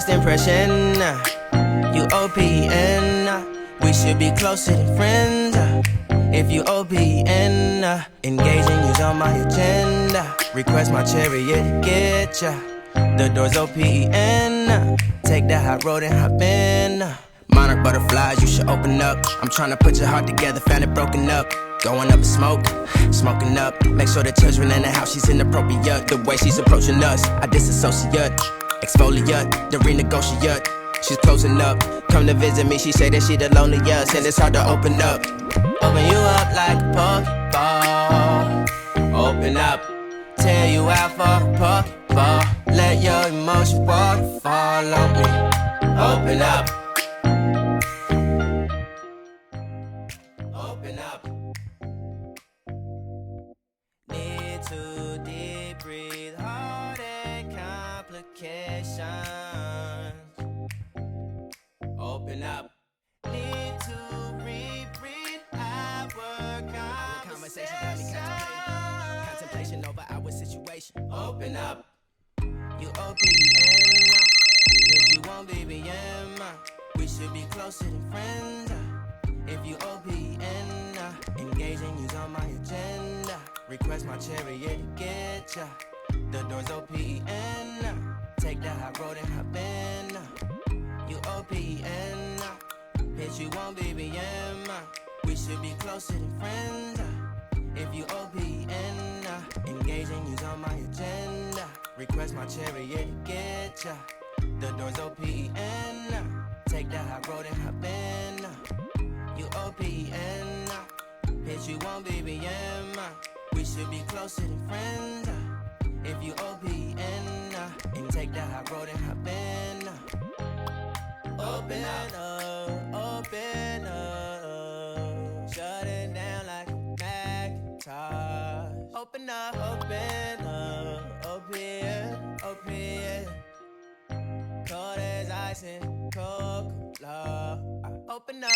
First impression, you OPN. We should be closer than friends. If you OPN, engaging you's on my agenda. Request my chariot to get ya. The door's OPN. Take that hot road and hop in. Monarch butterflies, you should open up. I'm tryna put your heart together, found it broken up. Going up in smoke, smoking up. Make sure the children in the house, she's inappropriate. The way she's approaching us, I disassociate. Exfoliate, the renegotiate. She's closing up, come to visit me. She say that she the loneliest, and it's hard to open up. Open you up like a Pokeball. Open up, tear you out for a Pokeball. Let your emotion waterfall on me. Open up. Open up. Need to deep breathe, heartache complications. Open up. Need to reread our conversation. Got me contemplation over our situation. Open up. You OPN, but you won't BBM. We should be closer than friends. If you OPN, engaging you's on my agenda. Request my chariot to get ya. The door's OPN. Take that hot road and hop in. You OPN, bitch you won't BBM. We should be closer than friends. If you OPN, engaging you's on my agenda. Request my chariot to get ya. The door's OPN. Take that hot road and hop in. You OPN, bitch you won't BBM. We should be closer than friends. If you OPN, and take that hot road and hop in. Open up, open up. Shut it down like a Macintosh. Open up, open, open. Cold as ice and Coca-Cola. Open up.